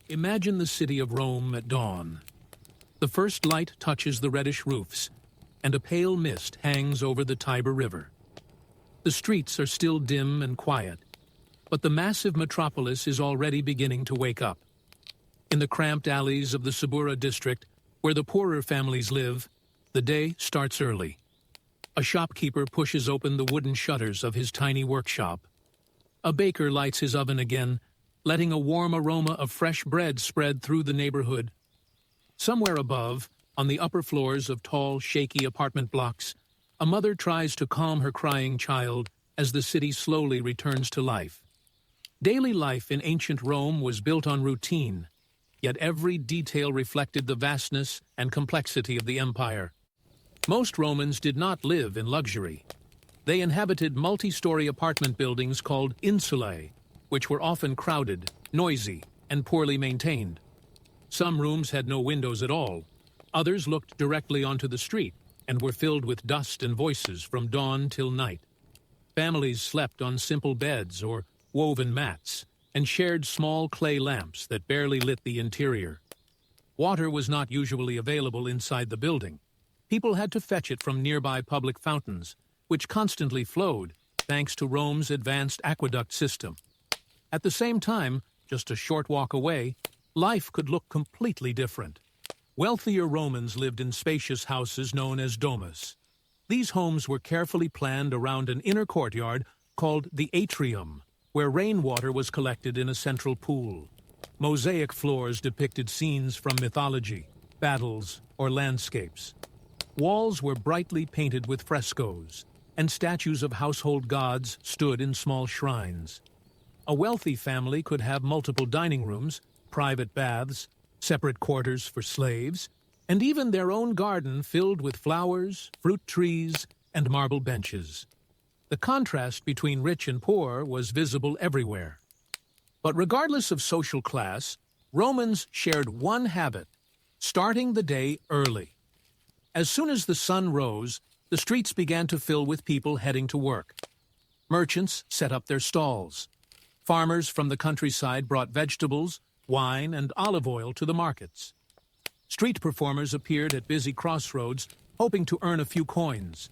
Imagine the city of Rome at dawn. The first light touches the reddish roofs, and a pale mist hangs over the Tiber River. The streets are still dim and quiet, but the massive metropolis is already beginning to wake up. In the cramped alleys of the Suburra district, where the poorer families live, the day starts early. A shopkeeper pushes open the wooden shutters of his tiny workshop. A baker lights his oven again, letting a warm aroma of fresh bread spread through the neighborhood. Somewhere above, on the upper floors of tall, shaky apartment blocks, a mother tries to calm her crying child as the city slowly returns to life. Daily life in ancient Rome was built on routine, yet every detail reflected the vastness and complexity of the empire. Most Romans did not live in luxury. They inhabited multi-story apartment buildings called insulae, which were often crowded, noisy, and poorly maintained. Some rooms had no windows at all. Others looked directly onto the street and were filled with dust and voices from dawn till night. Families slept on simple beds or woven mats and shared small clay lamps that barely lit the interior. Water was not usually available inside the building. People had to fetch it from nearby public fountains, which constantly flowed thanks to Rome's advanced aqueduct system. At the same time, just a short walk away, life could look completely different. Wealthier Romans lived in spacious houses known as domus. These homes were carefully planned around an inner courtyard called the atrium, where rainwater was collected in a central pool. Mosaic floors depicted scenes from mythology, battles, or landscapes. Walls were brightly painted with frescoes, and statues of household gods stood in small shrines. A wealthy family could have multiple dining rooms, private baths, separate quarters for slaves, and even their own garden filled with flowers, fruit trees, and marble benches. The contrast between rich and poor was visible everywhere. But regardless of social class, Romans shared one habit: starting the day early. As soon as the sun rose, the streets began to fill with people heading to work. Merchants set up their stalls. Farmers from the countryside brought vegetables, wine, and olive oil to the markets. Street performers appeared at busy crossroads, hoping to earn a few coins.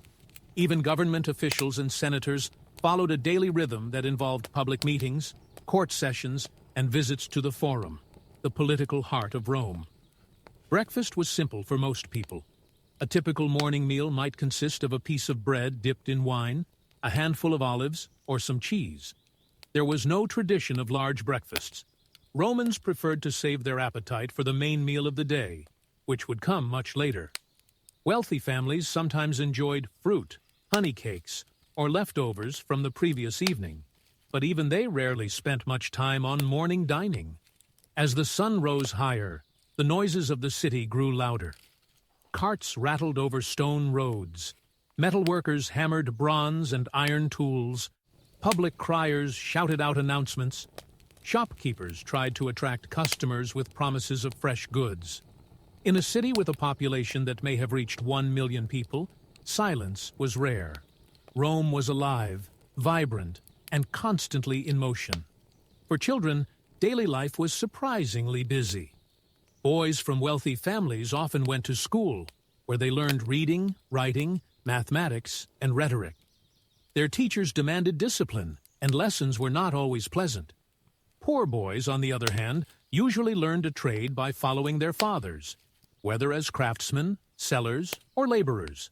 Even government officials and senators followed a daily rhythm that involved public meetings, court sessions, and visits to the Forum, the political heart of Rome. Breakfast was simple for most people. A typical morning meal might consist of a piece of bread dipped in wine, a handful of olives, or some cheese. There was no tradition of large breakfasts. Romans preferred to save their appetite for the main meal of the day, which would come much later. Wealthy families sometimes enjoyed fruit, honey cakes, or leftovers from the previous evening, but even they rarely spent much time on morning dining. As the sun rose higher, the noises of the city grew louder. Carts rattled over stone roads. Metalworkers hammered bronze and iron tools. Public criers shouted out announcements. Shopkeepers tried to attract customers with promises of fresh goods. In a city with a population that may have reached 1 million people, silence was rare. Rome was alive, vibrant, and constantly in motion. For children, daily life was surprisingly busy. Boys from wealthy families often went to school, where they learned reading, writing, mathematics, and rhetoric. Their teachers demanded discipline, and lessons were not always pleasant. Poor boys, on the other hand, usually learned a trade by following their fathers, whether as craftsmen, sellers, or laborers.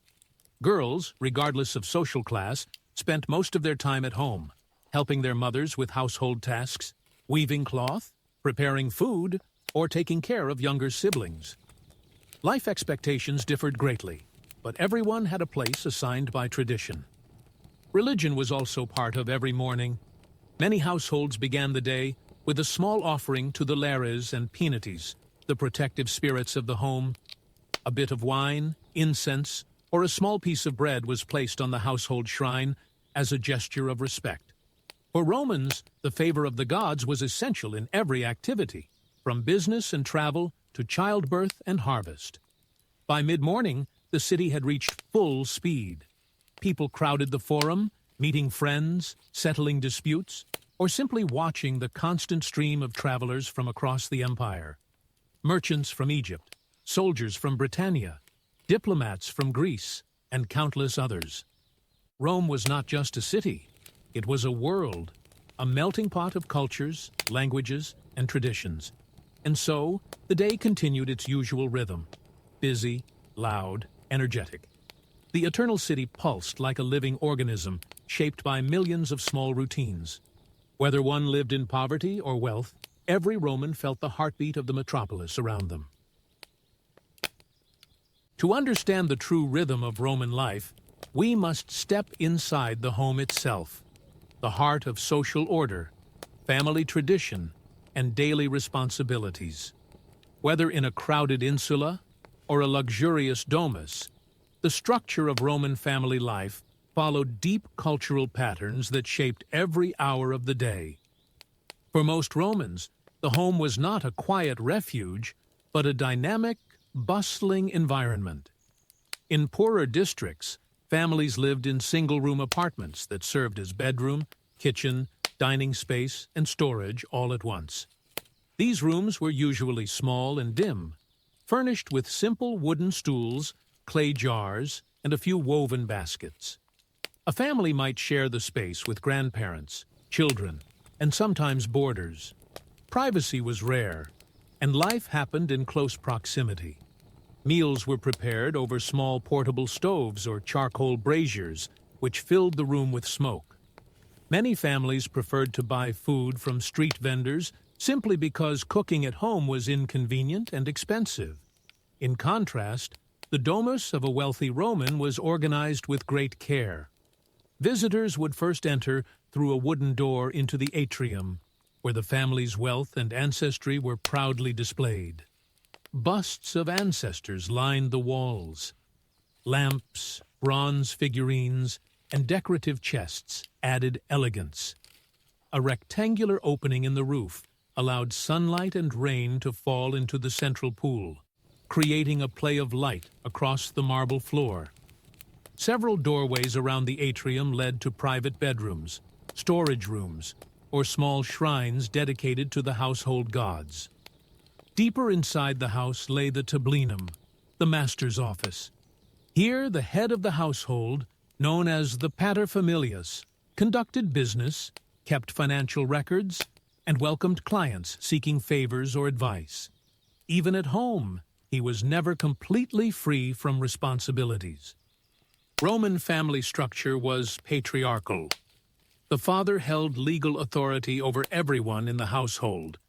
Girls, regardless of social class, spent most of their time at home, helping their mothers with household tasks, weaving cloth, preparing food, or taking care of younger siblings. Life expectations differed greatly, but everyone had a place assigned by tradition. Religion was also part of every morning. Many households began the day with a small offering to the lares and penates, the protective spirits of the home. A bit of wine, incense, or a small piece of bread was placed on the household shrine as a gesture of respect. For Romans, the favor of the gods was essential in every activity, from business and travel to childbirth and harvest. By mid-morning, the city had reached full speed. People crowded the Forum, meeting friends, settling disputes. or simply watching the constant stream of travelers from across the empire. Merchants from Egypt, soldiers from Britannia, diplomats from Greece, and countless others. Rome was not just a city, it was a world, a melting pot of cultures, languages, and traditions. And so, the day continued its usual rhythm, busy, loud, energetic. The Eternal City pulsed like a living organism, shaped by millions of small routines. Whether one lived in poverty or wealth, every Roman felt the heartbeat of the metropolis around them. To understand the true rhythm of Roman life, we must step inside the home itself, the heart of social order, family tradition, and daily responsibilities. Whether in a crowded insula or a luxurious domus, the structure of Roman family life followed deep cultural patterns that shaped every hour of the day. For most Romans, the home was not a quiet refuge, but a dynamic, bustling environment. In poorer districts, families lived in single-room apartments that served as bedroom, kitchen, dining space, and storage all at once. These rooms were usually small and dim, furnished with simple wooden stools, clay jars, and a few woven baskets. A family might share the space with grandparents, children, and sometimes boarders. Privacy was rare, and life happened in close proximity. Meals were prepared over small portable stoves or charcoal braziers, which filled the room with smoke. Many families preferred to buy food from street vendors simply because cooking at home was inconvenient and expensive. In contrast, the domus of a wealthy Roman was organized with great care. Visitors would first enter through a wooden door into the atrium, where the family's wealth and ancestry were proudly displayed. Busts of ancestors lined the walls. Lamps, bronze figurines, and decorative chests added elegance. A rectangular opening in the roof allowed sunlight and rain to fall into the central pool, creating a play of light across the marble floor. Several doorways around the atrium led to private bedrooms, storage rooms, or small shrines dedicated to the household gods. Deeper inside the house lay the tablinum, the master's office. Here, the head of the household, known as the paterfamilias, conducted business, kept financial records, and welcomed clients seeking favors or advice. Even at home, he was never completely free from responsibilities. Roman family structure was patriarchal. The father held legal authority over everyone in the household,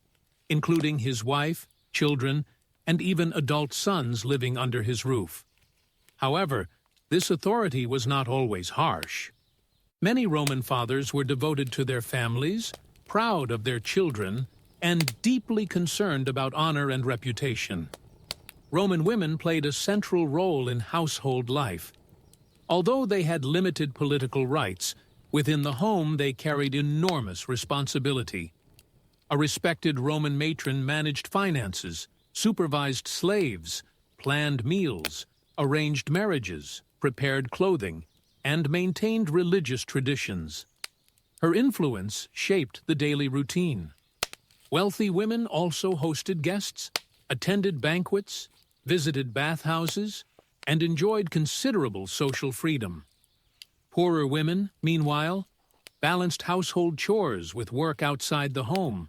including his wife, children, and even adult sons living under his roof. However, this authority was not always harsh. Many Roman fathers were devoted to their families, proud of their children, and deeply concerned about honor and reputation. Roman women played a central role in household life. Although they had limited political rights, within the home they carried enormous responsibility. A respected Roman matron managed finances, supervised slaves, planned meals, arranged marriages, prepared clothing, and maintained religious traditions. Her influence shaped the daily routine. Wealthy women also hosted guests, attended banquets, visited bathhouses, and enjoyed considerable social freedom. Poorer women, meanwhile, balanced household chores with work outside the home,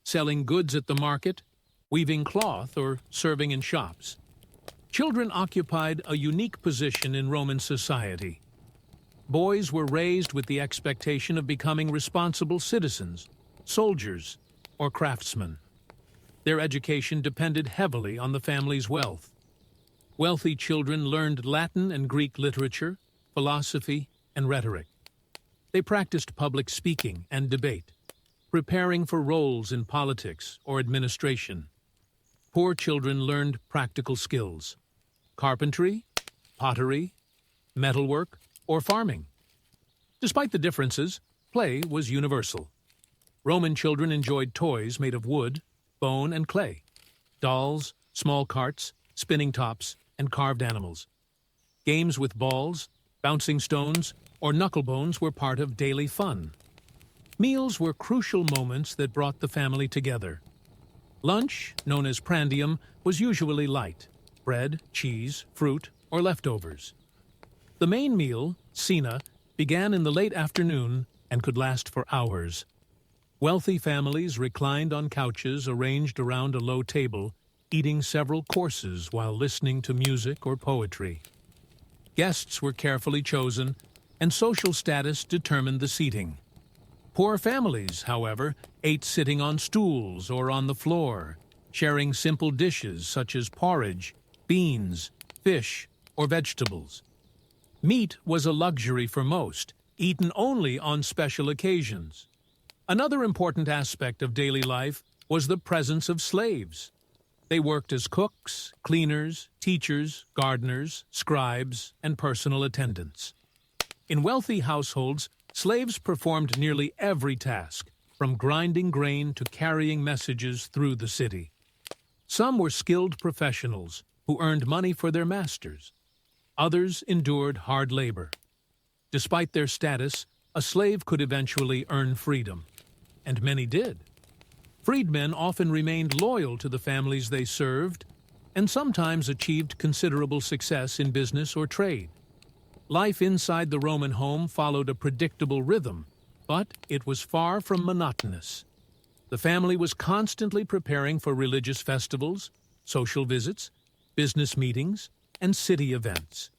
selling goods at the market, weaving cloth, or serving in shops. Children occupied a unique position in Roman society. Boys were raised with the expectation of becoming responsible citizens, soldiers, or craftsmen. Their education depended heavily on the family's wealth. Wealthy children learned Latin and Greek literature, philosophy, and rhetoric. They practiced public speaking and debate, preparing for roles in politics or administration. Poor children learned practical skills: carpentry, pottery, metalwork, or farming. Despite the differences, play was universal. Roman children enjoyed toys made of wood, bone, and clay, dolls, small carts, spinning tops, and carved animals. Games with balls, bouncing stones, or knucklebones were part of daily fun. Meals were crucial moments that brought the family together. Lunch, known as prandium, was usually light: bread, cheese, fruit, or leftovers. The main meal, cena, began in the late afternoon and could last for hours. Wealthy families reclined on couches arranged around a low table, eating several courses while listening to music or poetry. Guests were carefully chosen, and social status determined the seating. Poor families, however, ate sitting on stools or on the floor, sharing simple dishes such as porridge, beans, fish, or vegetables. Meat was a luxury for most, eaten only on special occasions. Another important aspect of daily life was the presence of slaves. They worked as cooks, cleaners, teachers, gardeners, scribes, and personal attendants. In wealthy households, slaves performed nearly every task, from grinding grain to carrying messages through the city. Some were skilled professionals who earned money for their masters. Others endured hard labor. Despite their status, a slave could eventually earn freedom, and many did. Freedmen often remained loyal to the families they served, and sometimes achieved considerable success in business or trade. Life inside the Roman home followed a predictable rhythm, but it was far from monotonous. The family was constantly preparing for religious festivals, social visits, business meetings, and city events.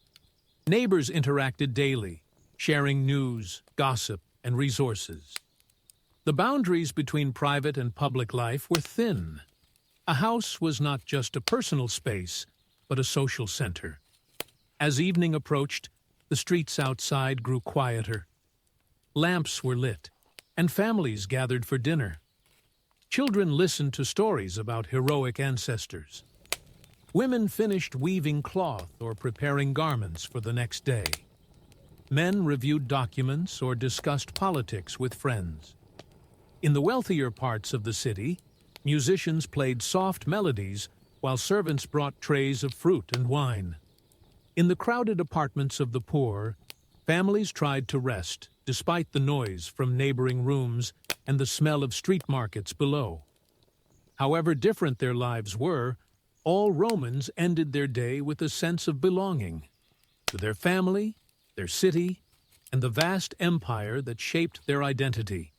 Neighbors interacted daily, sharing news, gossip, and resources. The boundaries between private and public life were thin. A house was not just a personal space, but a social center. As evening approached, the streets outside grew quieter. Lamps were lit, and families gathered for dinner. Children listened to stories about heroic ancestors. Women finished weaving cloth or preparing garments for the next day. Men reviewed documents or discussed politics with friends. In the wealthier parts of the city, musicians played soft melodies while servants brought trays of fruit and wine. In the crowded apartments of the poor, families tried to rest despite the noise from neighboring rooms and the smell of street markets below. However different their lives were, all Romans ended their day with a sense of belonging to their family, their city, and the vast empire that shaped their identity.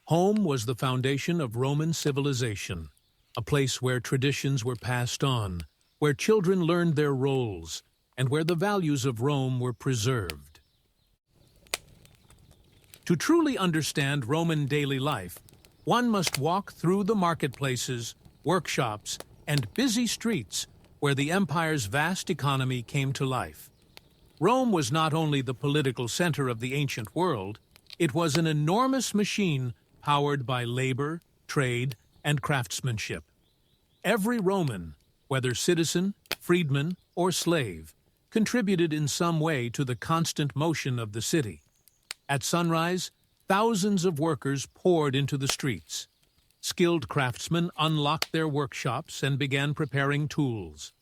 Home was the foundation of Roman civilization, a place where traditions were passed on, where children learned their roles, and where the values of Rome were preserved. To truly understand Roman daily life, one must walk through the marketplaces, workshops, and busy streets where the empire's vast economy came to life. Rome was not only the political center of the ancient world, it was an enormous machine powered by labor, trade, and craftsmanship. Every Roman, whether citizen, freedman, or slave, contributed in some way to the constant motion of the city. At sunrise, thousands of workers poured into the streets. Skilled craftsmen unlocked their workshops and began preparing tools.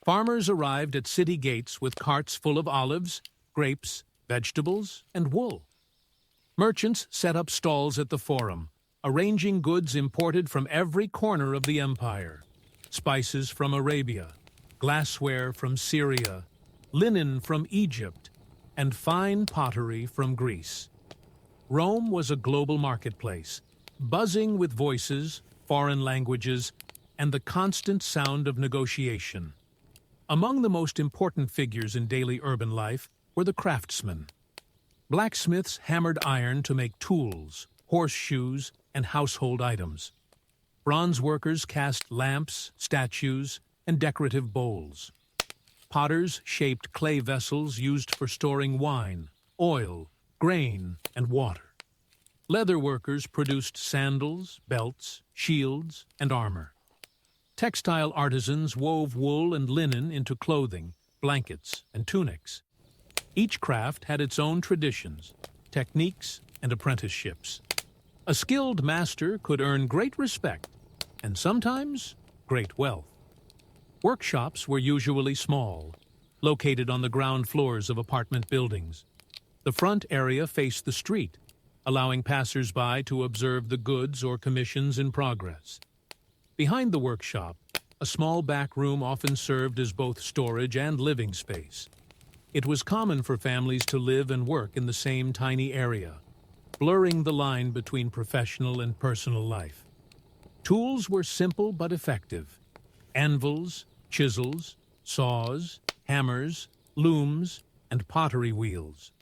Farmers arrived at city gates with carts full of olives, grapes, vegetables, and wool. Merchants set up stalls at the Forum, arranging goods imported from every corner of the empire: spices from Arabia, glassware from Syria, linen from Egypt, and fine pottery from Greece. Rome was a global marketplace, buzzing with voices, foreign languages, and the constant sound of negotiation. Among the most important figures in daily urban life were the craftsmen. Blacksmiths hammered iron to make tools, horseshoes, and household items. Bronze workers cast lamps, statues, and decorative bowls. Potters shaped clay vessels used for storing wine, oil, grain, and water. Leather workers produced sandals, belts, shields, and armor. Textile artisans wove wool and linen into clothing, blankets, and tunics. Each craft had its own traditions, techniques, and apprenticeships. A skilled master could earn great respect and sometimes great wealth. Workshops were usually small, located on the ground floors of apartment buildings. The front area faced the street, allowing passers-by to observe the goods or commissions in progress. Behind the workshop, a small back room often served as both storage and living space. It was common for families to live and work in the same tiny area, blurring the line between professional and personal life. Tools were simple but effective. Anvils, chisels, saws, hammers, looms, and pottery wheels.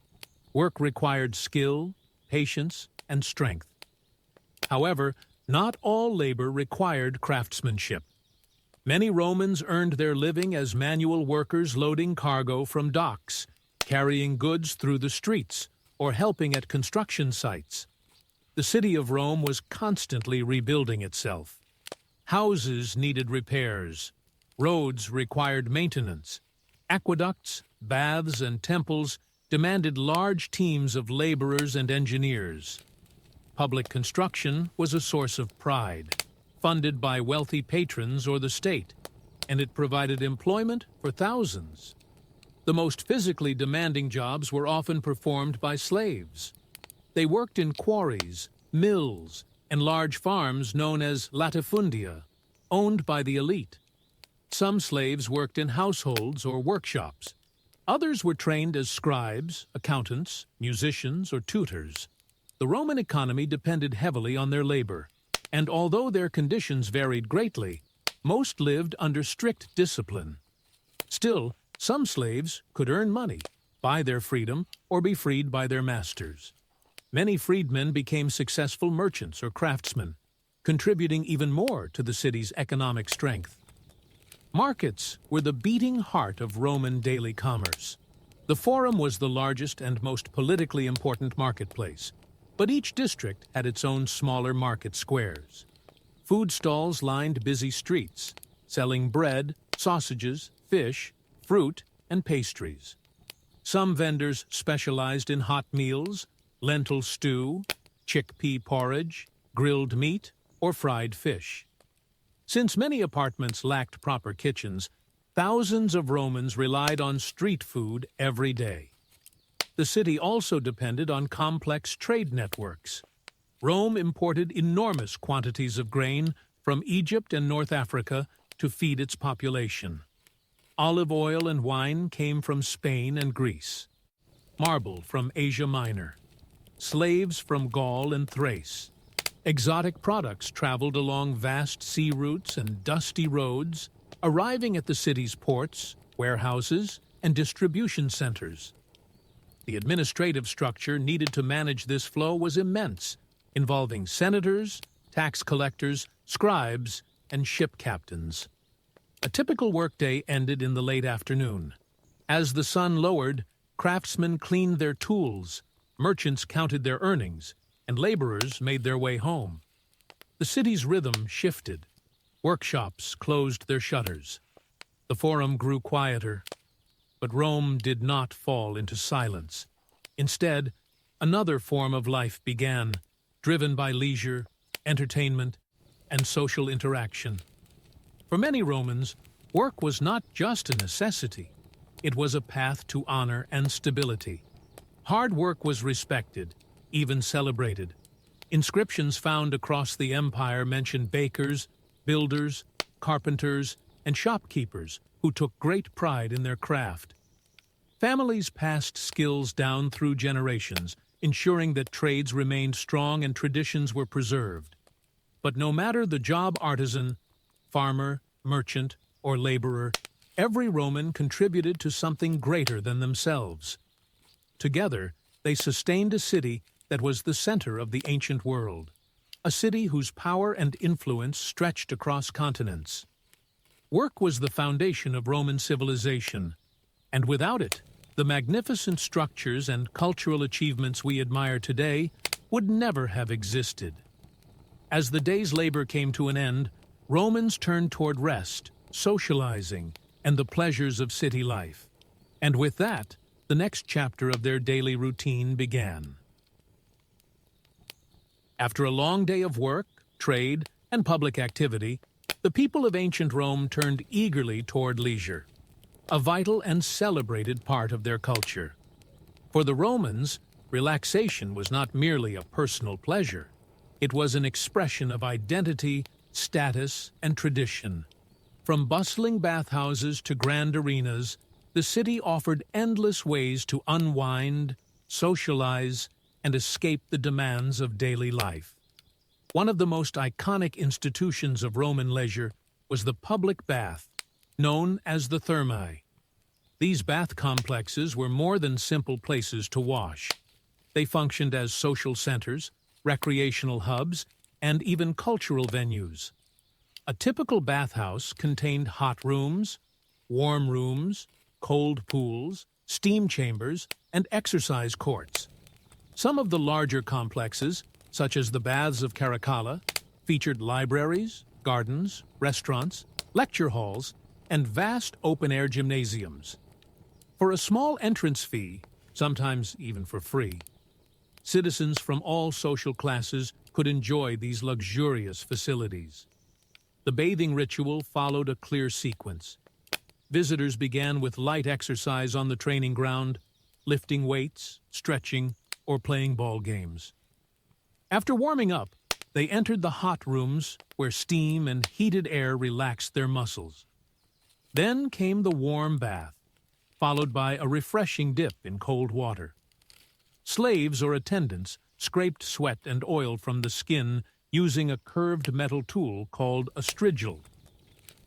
Work required skill, patience, and strength. However, not all labor required craftsmanship. Many Romans earned their living as manual workers loading cargo from docks, carrying goods through the streets, or helping at construction sites. The city of Rome was constantly rebuilding itself. Houses needed repairs. Roads required maintenance. Aqueducts, baths, and temples demanded large teams of laborers and engineers. Public construction was a source of pride, funded by wealthy patrons or the state, and it provided employment for thousands. The most physically demanding jobs were often performed by slaves. They worked in quarries, mills, and large farms known as latifundia, owned by the elite. Some slaves worked in households or workshops. Others were trained as scribes, accountants, musicians, or tutors. The Roman economy depended heavily on their labor, and although their conditions varied greatly, most lived under strict discipline. Still, some slaves could earn money, buy their freedom, or be freed by their masters. Many freedmen became successful merchants or craftsmen, contributing even more to the city's economic strength. Markets were the beating heart of Roman daily commerce. The Forum was the largest and most politically important marketplace, but each district had its own smaller market squares. Food stalls lined busy streets, selling bread, sausages, fish, fruit, and pastries. Some vendors specialized in hot meals, lentil stew, chickpea porridge, grilled meat, or fried fish. Since many apartments lacked proper kitchens, thousands of Romans relied on street food every day. The city also depended on complex trade networks. Rome imported enormous quantities of grain from Egypt and North Africa to feed its population. Olive oil and wine came from Spain and Greece. Marble from Asia Minor. Slaves from Gaul and Thrace. Exotic products traveled along vast sea routes and dusty roads, arriving at the city's ports, warehouses, and distribution centers. The administrative structure needed to manage this flow was immense, involving senators, tax collectors, scribes, and ship captains. A typical workday ended in the late afternoon. As the sun lowered, craftsmen cleaned their tools, merchants counted their earnings, and laborers made their way home. The city's rhythm shifted. Workshops closed their shutters. The Forum grew quieter, but Rome did not fall into silence. Instead, another form of life began, driven by leisure, entertainment, and social interaction. For many Romans, work was not just a necessity. It was a path to honor and stability. Hard work was respected, even celebrated. Inscriptions found across the empire mention bakers, builders, carpenters, and shopkeepers who took great pride in their craft. Families passed skills down through generations, ensuring that trades remained strong and traditions were preserved. But no matter the job artisan, farmer, merchant, or laborer, every Roman contributed to something greater than themselves. Together, they sustained a city that was the center of the ancient world, a city whose power and influence stretched across continents. Work was the foundation of Roman civilization, and without it, the magnificent structures and cultural achievements we admire today would never have existed. As the day's labor came to an end, Romans turned toward rest, socializing, and the pleasures of city life. And with that, the next chapter of their daily routine began. After a long day of work, trade, and public activity, the people of ancient Rome turned eagerly toward leisure, a vital and celebrated part of their culture. For the Romans, Relaxation was not merely a personal pleasure. It was an expression of identity, status, and tradition. From bustling bathhouses to grand arenas, the city offered endless ways to unwind, socialize, and escape the demands of daily life. One of the most iconic institutions of Roman leisure was the public bath, known as the thermae. These bath complexes were more than simple places to wash. They functioned as social centers, recreational hubs, and even cultural venues. A typical bathhouse contained hot rooms, warm rooms, cold pools, steam chambers, and exercise courts. Some of the larger complexes, such as the Baths of Caracalla, featured libraries, gardens, restaurants, lecture halls, and vast open-air gymnasiums. For a small entrance fee, sometimes even for free, citizens from all social classes could enjoy these luxurious facilities. The bathing ritual followed a clear sequence. Visitors began with light exercise on the training ground, lifting weights, stretching, or playing ball games. After warming up, they entered the hot rooms where steam and heated air relaxed their muscles. Then came the warm bath, followed by a refreshing dip in cold water. Slaves or attendants scraped sweat and oil from the skin using a curved metal tool called a strigil.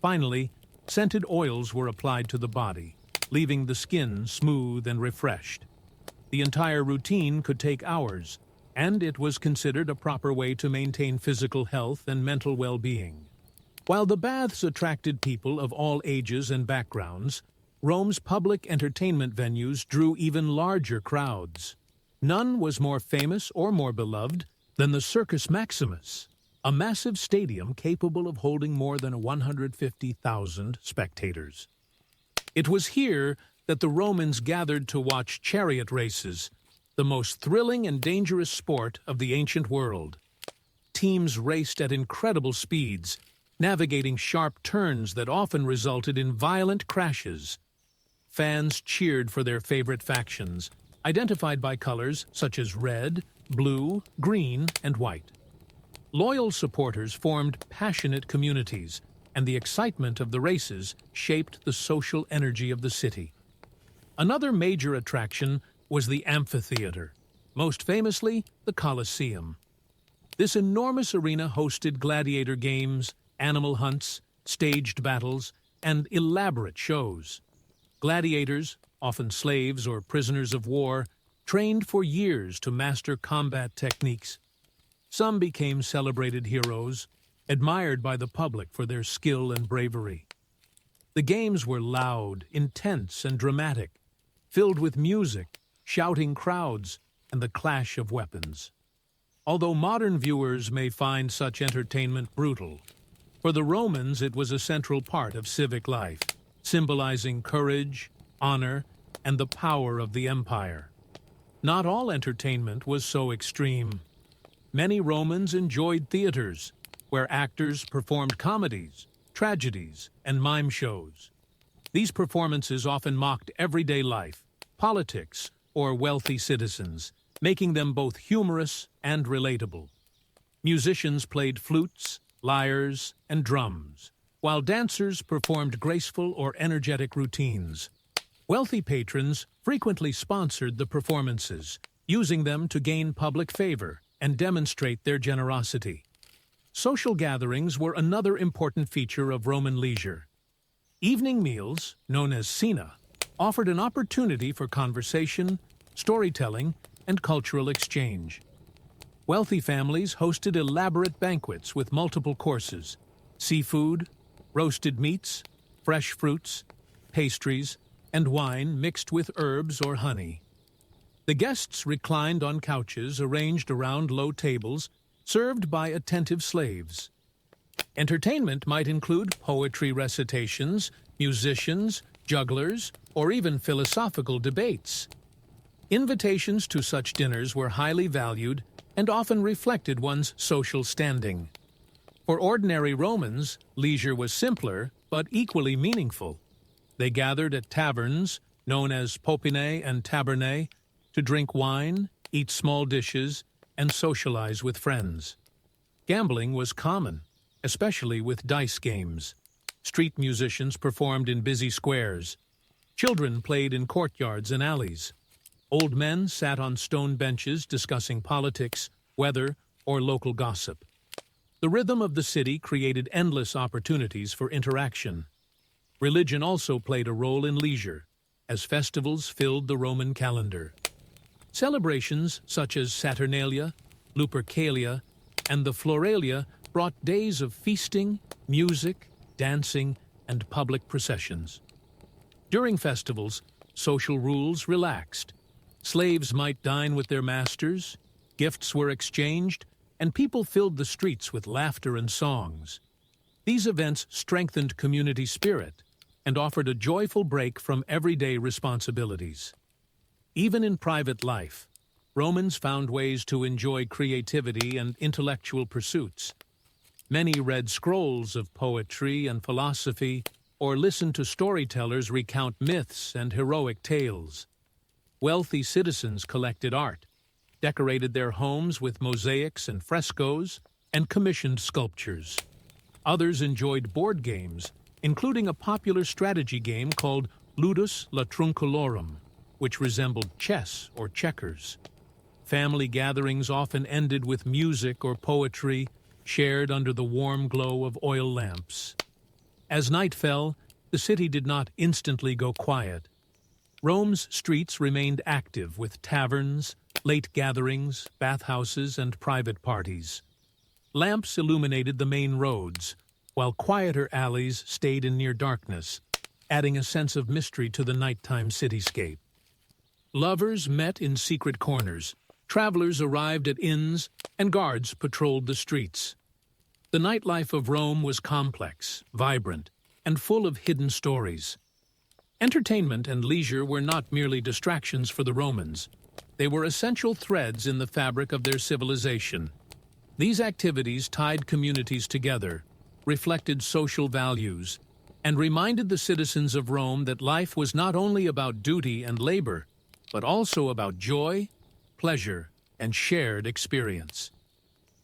Finally, scented oils were applied to the body, leaving the skin smooth and refreshed. The entire routine could take hours, and it was considered a proper way to maintain physical health and mental well-being. While the baths attracted people of all ages and backgrounds, Rome's public entertainment venues drew even larger crowds. None was more famous or more beloved than the Circus Maximus, a massive stadium capable of holding more than 150,000 spectators. It was here that the Romans gathered to watch chariot races, the most thrilling and dangerous sport of the ancient world. Teams raced at incredible speeds, navigating sharp turns that often resulted in violent crashes. Fans cheered for their favorite factions, identified by colors such as red, blue, green, and white. Loyal supporters formed passionate communities, and the excitement of the races shaped the social energy of the city. Another major attraction was the amphitheater, most famously the Colosseum. This enormous arena hosted gladiator games, animal hunts, staged battles, and elaborate shows. Gladiators, often slaves or prisoners of war, trained for years to master combat techniques. Some became celebrated heroes, admired by the public for their skill and bravery. The games were loud, intense, and dramatic, filled with music, shouting crowds, and the clash of weapons. Although modern viewers may find such entertainment brutal, for the Romans it was a central part of civic life, symbolizing courage, honor, and the power of the empire. Not all entertainment was so extreme. Many Romans enjoyed theaters, where actors performed comedies, tragedies, and mime shows. These performances often mocked everyday life, politics, or wealthy citizens, making them both humorous and relatable. Musicians played flutes, lyres, and drums, while dancers performed graceful or energetic routines. Wealthy patrons frequently sponsored the performances, using them to gain public favor and demonstrate their generosity. Social gatherings were another important feature of Roman leisure. Evening meals, known as cena, offered an opportunity for conversation, storytelling, and cultural exchange. Wealthy families hosted elaborate banquets with multiple courses: seafood, roasted meats, fresh fruits, pastries, and wine mixed with herbs or honey. The guests reclined on couches arranged around low tables, served by attentive slaves. Entertainment might include poetry recitations, musicians, jugglers, or even philosophical debates. Invitations to such dinners were highly valued and often reflected one's social standing. For ordinary Romans, leisure was simpler but equally meaningful. They gathered at taverns, known as popinae and tabernae, to drink wine, eat small dishes, and socialize with friends. Gambling was common, especially with dice games. Street musicians performed in busy squares. Children played in courtyards and alleys. Old men sat on stone benches discussing politics, weather, or local gossip. The rhythm of the city created endless opportunities for interaction. Religion also played a role in leisure, as festivals filled the Roman calendar. Celebrations such as Saturnalia, Lupercalia, and the Floralia brought days of feasting, music, dancing, and public processions. During festivals, social rules relaxed. Slaves might dine with their masters, gifts were exchanged, and people filled the streets with laughter and songs. These events strengthened community spirit and offered a joyful break from everyday responsibilities. Even in private life, Romans found ways to enjoy creativity and intellectual pursuits. Many read scrolls of poetry and philosophy or listened to storytellers recount myths and heroic tales. Wealthy citizens collected art, decorated their homes with mosaics and frescoes, and commissioned sculptures. Others enjoyed board games, including a popular strategy game called Ludus Latrunculorum, which resembled chess or checkers. Family gatherings often ended with music or poetry, shared under the warm glow of oil lamps. As night fell, the city did not instantly go quiet. Rome's streets remained active with taverns, late gatherings, bathhouses, and private parties. Lamps illuminated the main roads, while quieter alleys stayed in near darkness, adding a sense of mystery to the nighttime cityscape. Lovers met in secret corners, travelers arrived at inns, and guards patrolled the streets. The nightlife of Rome was complex, vibrant, and full of hidden stories. Entertainment and leisure were not merely distractions for the Romans. They were essential threads in the fabric of their civilization. These activities tied communities together, reflected social values, and reminded the citizens of Rome that life was not only about duty and labor, but also about joy, pleasure, and shared experience.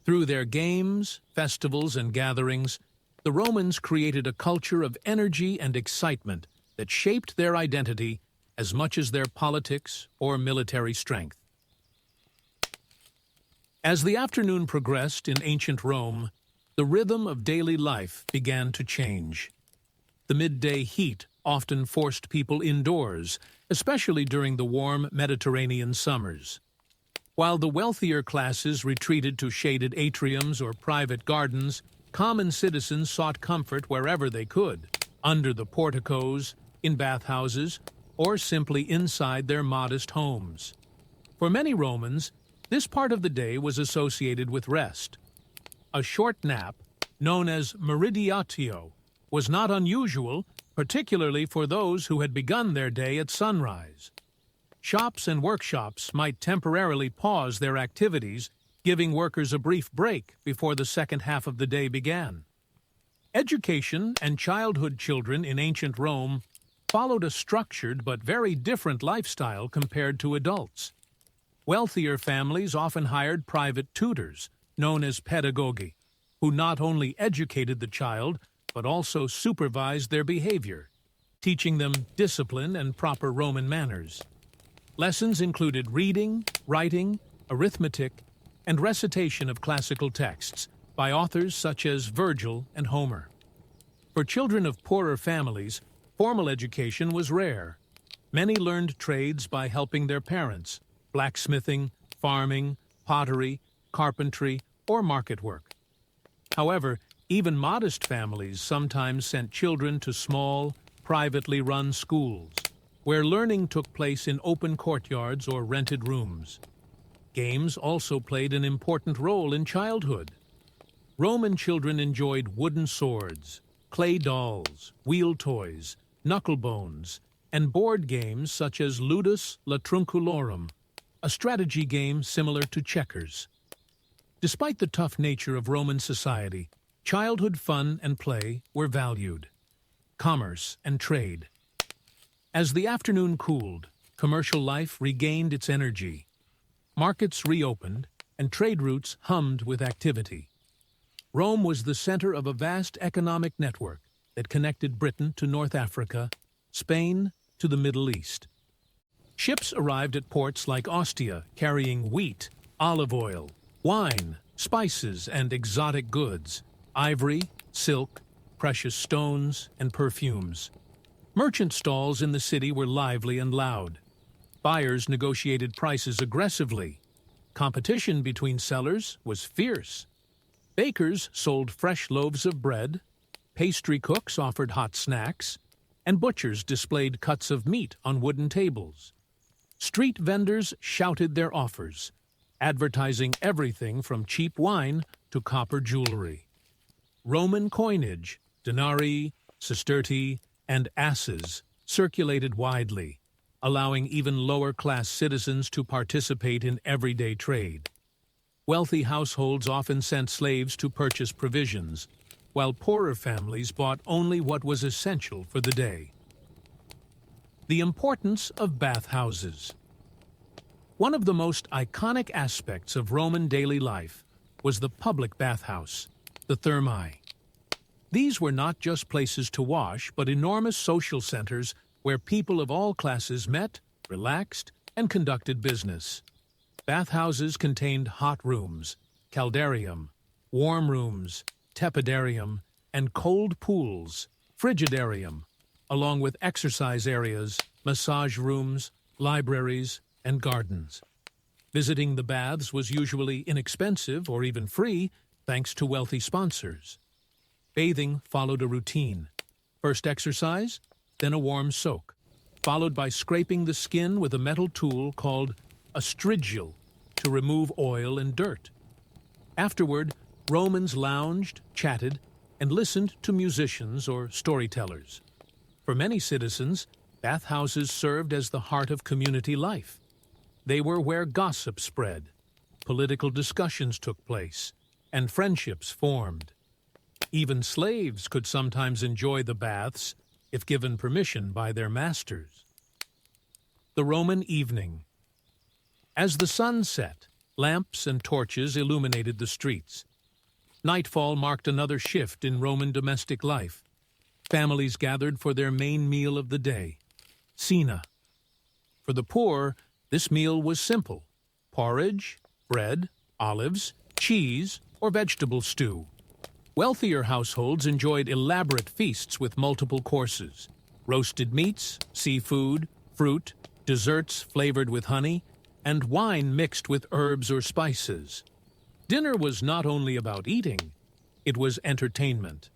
Through their games, festivals, and gatherings, the Romans created a culture of energy and excitement that shaped their identity as much as their politics or military strength. As the afternoon progressed in ancient Rome, the rhythm of daily life began to change. The midday heat often forced people indoors, especially during the warm Mediterranean summers. While the wealthier classes retreated to shaded atriums or private gardens, common citizens sought comfort wherever they could, under the porticos, in bathhouses, or simply inside their modest homes. For many Romans, this part of the day was associated with rest. A short nap, known as meridiatio, was not unusual, particularly for those who had begun their day at sunrise. Shops and workshops might temporarily pause their activities, giving workers a brief break before the second half of the day began. Education and childhood children in ancient Rome followed a structured but very different lifestyle compared to adults. Wealthier families often hired private tutors, known as pedagogi, who not only educated the child, but also supervised their behavior, teaching them discipline and proper Roman manners. Lessons included reading, writing, arithmetic, and recitation of classical texts by authors such as Virgil and Homer. For children of poorer families, formal education was rare. Many learned trades by helping their parents, blacksmithing, farming, pottery, carpentry, or market work. However, even modest families sometimes sent children to small, privately run schools, where learning took place in open courtyards or rented rooms. Games also played an important role in childhood. Roman children enjoyed wooden swords, clay dolls, wheel toys, knucklebones, and board games such as Ludus Latrunculorum, a strategy game similar to checkers. Despite the tough nature of Roman society, childhood fun and play were valued. Commerce and trade. As the afternoon cooled, commercial life regained its energy. Markets reopened, and trade routes hummed with activity. Rome was the center of a vast economic network that connected Britain to North Africa, Spain to the Middle East. Ships arrived at ports like Ostia carrying wheat, olive oil, wine, spices, and exotic goods, ivory, silk, precious stones, and perfumes. Merchant stalls in the city were lively and loud. Buyers negotiated prices aggressively. Competition between sellers was fierce. Bakers sold fresh loaves of bread, pastry cooks offered hot snacks, and butchers displayed cuts of meat on wooden tables. Street vendors shouted their offers, advertising everything from cheap wine to copper jewelry. Roman coinage, denarii, sestertii, and asses circulated widely, allowing even lower-class citizens to participate in everyday trade. Wealthy households often sent slaves to purchase provisions, while poorer families bought only what was essential for the day. The importance of bathhouses. One of the most iconic aspects of Roman daily life was the public bathhouse, the thermae. These were not just places to wash, but enormous social centers where people of all classes met, relaxed, and conducted business. Bathhouses contained hot rooms, caldarium, warm rooms, tepidarium, and cold pools, frigidarium, along with exercise areas, massage rooms, libraries, and gardens. Visiting the baths was usually inexpensive or even free, thanks to wealthy sponsors. Bathing followed a routine. First exercise, then a warm soak, followed by scraping the skin with a metal tool called a strigil to remove oil and dirt. Afterward, Romans lounged, chatted, and listened to musicians or storytellers. For many citizens, bathhouses served as the heart of community life. They were where gossip spread, political discussions took place, and friendships formed. Even slaves could sometimes enjoy the baths if given permission by their masters. The Roman evening. As the sun set, lamps and torches illuminated the streets. Nightfall marked another shift in Roman domestic life. Families gathered for their main meal of the day, cena. For the poor, this meal was simple: porridge, bread, olives, cheese, or vegetable stew. Wealthier households enjoyed elaborate feasts with multiple courses: roasted meats, seafood, fruit, desserts flavored with honey, and wine mixed with herbs or spices. Dinner was not only about eating, it was entertainment.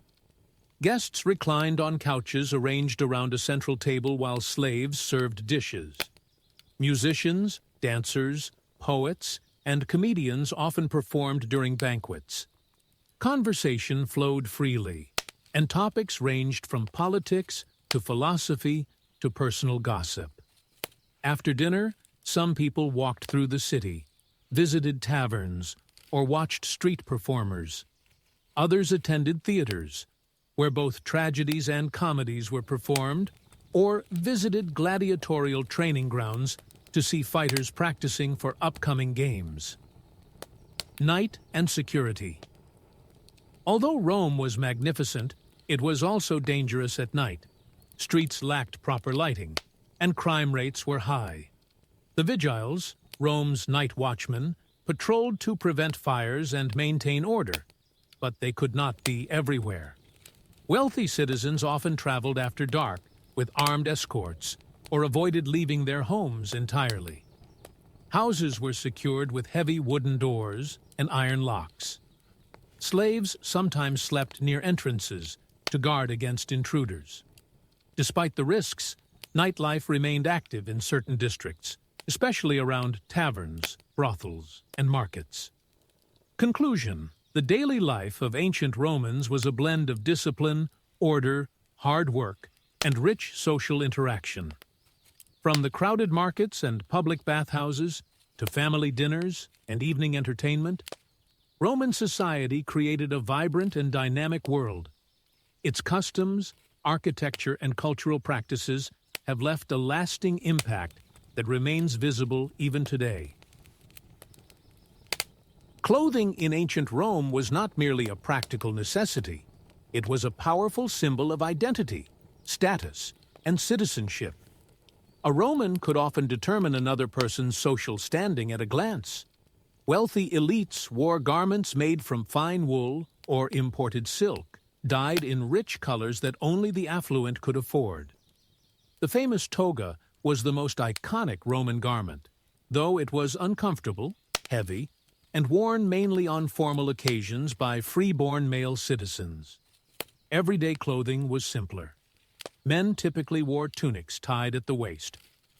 Guests reclined on couches arranged around a central table while slaves served dishes. Musicians, dancers, poets, and comedians often performed during banquets. Conversation flowed freely, and topics ranged from politics to philosophy to personal gossip. After dinner, some people walked through the city, visited taverns, or watched street performers. Others attended theaters, where both tragedies and comedies were performed, or visited gladiatorial training grounds to see fighters practicing for upcoming games. Night and security. Although Rome was magnificent, it was also dangerous at night. Streets lacked proper lighting, and crime rates were high. The vigiles, Rome's night watchmen, patrolled to prevent fires and maintain order, but they could not be everywhere. Wealthy citizens often traveled after dark with armed escorts or avoided leaving their homes entirely. Houses were secured with heavy wooden doors and iron locks. Slaves sometimes slept near entrances to guard against intruders. Despite the risks, nightlife remained active in certain districts, especially around taverns, brothels, and markets. Conclusion: the daily life of ancient Romans was a blend of discipline, order, hard work, and rich social interaction. From the crowded markets and public bathhouses to family dinners and evening entertainment, Roman society created a vibrant and dynamic world. Its customs, architecture, and cultural practices have left a lasting impact that remains visible even today. Clothing in ancient Rome was not merely a practical necessity. It was a powerful symbol of identity, status, and citizenship. A Roman could often determine another person's social standing at a glance. Wealthy elites wore garments made from fine wool or imported silk, dyed in rich colors that only the affluent could afford. The famous toga was the most iconic Roman garment, though it was uncomfortable, heavy, and worn mainly on formal occasions by free-born male citizens. Everyday clothing was simpler. Men typically wore tunics tied at the waist,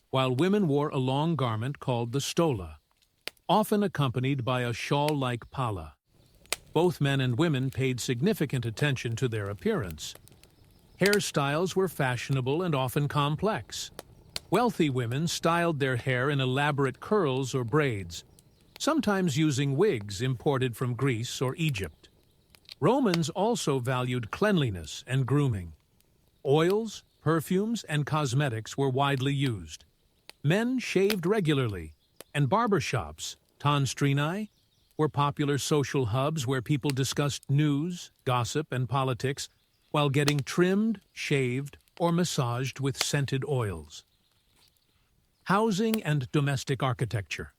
while women wore a long garment called the stola, often accompanied by a shawl-like palla. Both men and women paid significant attention to their appearance. Hairstyles were fashionable and often complex. Wealthy women styled their hair in elaborate curls or braids, sometimes using wigs imported from Greece or Egypt. Romans also valued cleanliness and grooming. Oils, perfumes, and cosmetics were widely used. Men shaved regularly, and barbershops, tanstrini, were popular social hubs where people discussed news, gossip, and politics while getting trimmed, shaved, or massaged with scented oils. Housing and domestic architecture.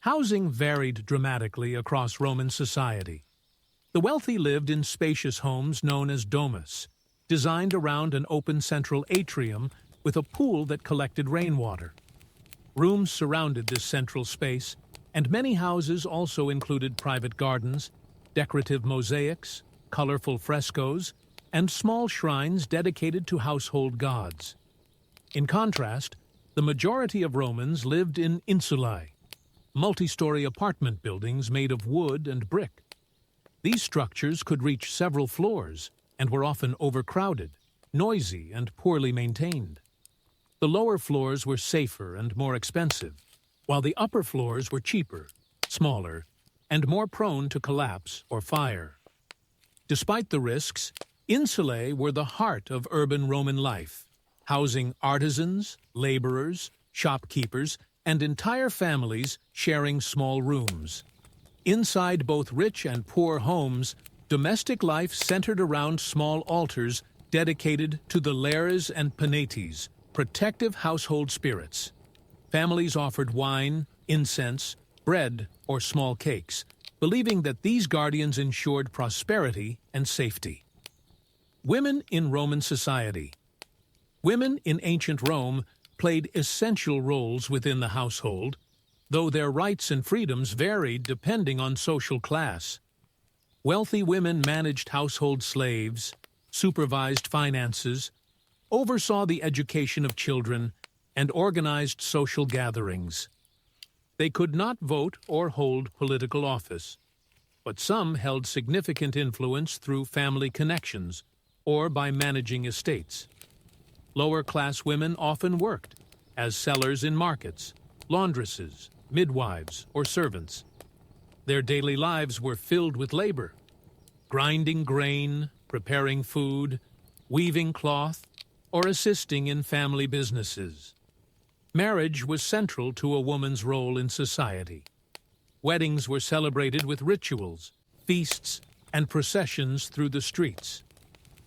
Housing varied dramatically across Roman society. The wealthy lived in spacious homes known as domus, designed around an open central atrium with a pool that collected rainwater. Rooms surrounded this central space, and many houses also included private gardens, decorative mosaics, colorful frescoes, and small shrines dedicated to household gods. In contrast, the majority of Romans lived in insulae, multi-story apartment buildings made of wood and brick. These structures could reach several floors and were often overcrowded, noisy, and poorly maintained. The lower floors were safer and more expensive, while the upper floors were cheaper, smaller, and more prone to collapse or fire. Despite the risks, insulae were the heart of urban Roman life, housing artisans, laborers, shopkeepers, and entire families sharing small rooms. Inside both rich and poor homes, domestic life centered around small altars dedicated to the lares and penates, protective household spirits. Families offered wine, incense, bread, or small cakes, believing that these guardians ensured prosperity and safety. Women in Roman society. Women in ancient Rome played essential roles within the household, though their rights and freedoms varied depending on social class. Wealthy women managed household slaves, supervised finances, oversaw the education of children, and organized social gatherings. They could not vote or hold political office, but some held significant influence through family connections or by managing estates. Lower-class women often worked as sellers in markets, laundresses, midwives, or servants. Their daily lives were filled with labor, grinding grain, preparing food, weaving cloth, or assisting in family businesses. Marriage was central to a woman's role in society. Weddings were celebrated with rituals, feasts, and processions through the streets.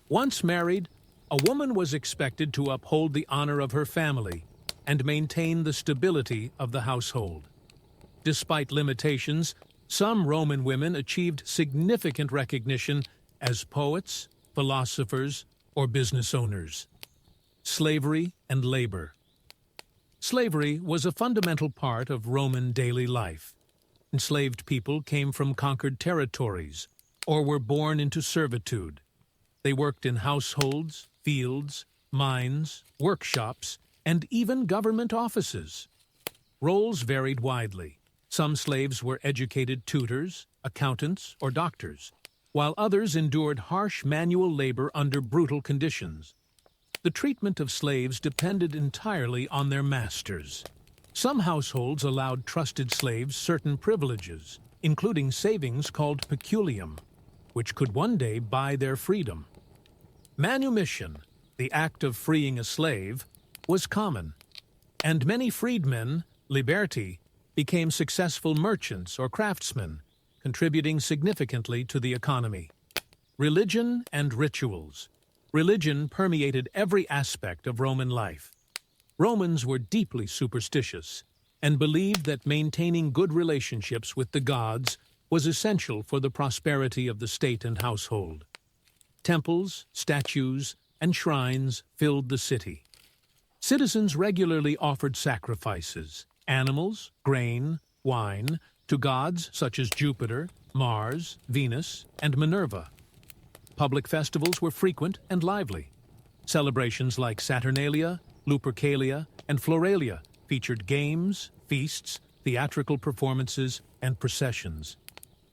Once married, a woman was expected to uphold the honor of her family and maintain the stability of the household. Despite limitations, some Roman women achieved significant recognition as poets, philosophers, or business owners. Slavery and labor. Slavery was a fundamental part of Roman daily life. Enslaved people came from conquered territories or were born into servitude. They worked in households, fields, mines, workshops, and even government offices. Roles varied widely. Some slaves were educated tutors, accountants, or doctors, while others endured harsh manual labor under brutal conditions. The treatment of slaves depended entirely on their masters. Some households allowed trusted slaves certain privileges, including savings called peculium, which could one day buy their freedom. Manumission, the act of freeing a slave, was common, and many freedmen, liberti, became successful merchants or craftsmen, contributing significantly to the economy. Religion and rituals. Religion permeated every aspect of Roman life. Romans were deeply superstitious and believed that maintaining good relationships with the gods was essential for the prosperity of the state and household. Temples, statues, and shrines filled the city. Citizens regularly offered sacrifices, animals, grain, wine, to gods such as Jupiter, Mars, Venus, and Minerva. Public festivals were frequent and lively. Celebrations like Saturnalia, Lupercalia, and Floralia featured games, feasts, theatrical performances, and processions.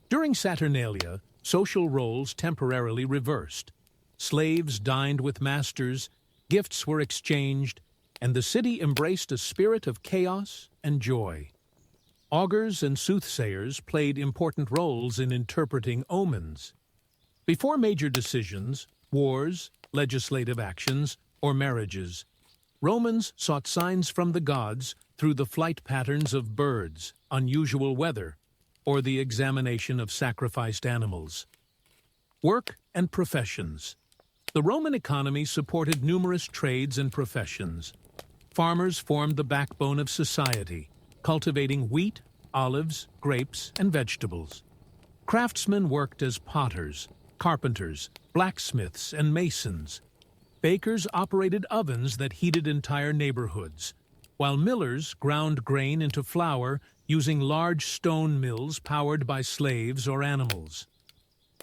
During Saturnalia, social roles temporarily reversed. Slaves dined with masters, gifts were exchanged, and the city embraced a spirit of chaos and joy. Augurs and soothsayers played important roles in interpreting omens. Before major decisions, wars, legislative actions, or marriages, Romans sought signs from the gods through the flight patterns of birds, unusual weather, or the examination of sacrificed animals. Work and professions. The Roman economy supported numerous trades and professions. Farmers formed the backbone of society, cultivating wheat, olives, grapes, and vegetables. Craftsmen worked as potters, carpenters, blacksmiths, and masons. Bakers operated ovens that heated entire neighborhoods, while millers ground grain into flour using large stone mills powered by slaves or animals.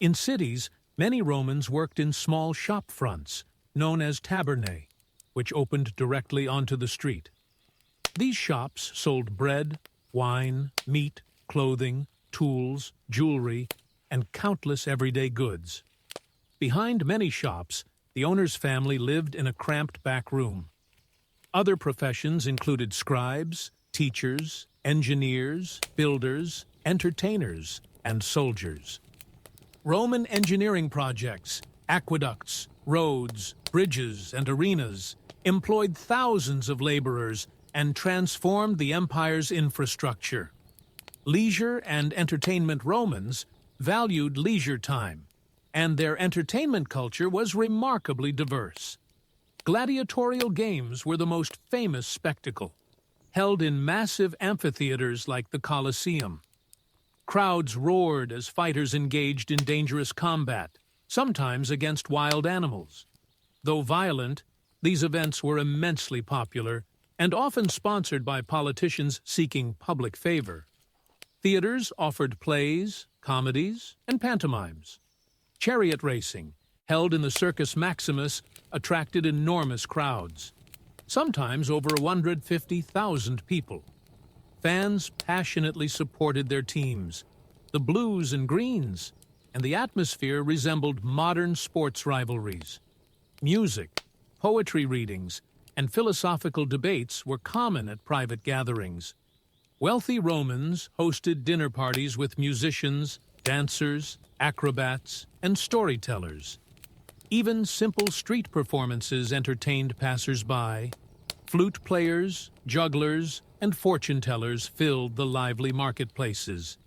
In cities, many Romans worked in small shop fronts, known as tabernae, which opened directly onto the street. These shops sold bread, wine, meat, clothing, tools, jewelry, and countless everyday goods. Behind many shops, the owner's family lived in a cramped back room. Other professions included scribes, teachers, engineers, builders, entertainers, and soldiers. Roman engineering projects, aqueducts, roads, bridges, and arenas employed thousands of laborers and transformed the empire's infrastructure. Leisure and entertainment Romans valued leisure time, and their entertainment culture was remarkably diverse. Gladiatorial games were the most famous spectacle, held in massive amphitheaters like the Colosseum. Crowds roared as fighters engaged in dangerous combat, sometimes against wild animals. Though violent, these events were immensely popular and often sponsored by politicians seeking public favor. Theaters offered plays, comedies, and pantomimes. Chariot racing, held in the Circus Maximus, attracted enormous crowds, sometimes over 150,000 people. Fans passionately supported their teams, the Blues and Greens, and the atmosphere resembled modern sports rivalries. Music, poetry readings, and philosophical debates were common at private gatherings. Wealthy Romans hosted dinner parties with musicians, dancers, acrobats, and storytellers. Even simple street performances entertained passers-by. Flute players, jugglers, and fortune-tellers filled the lively marketplaces.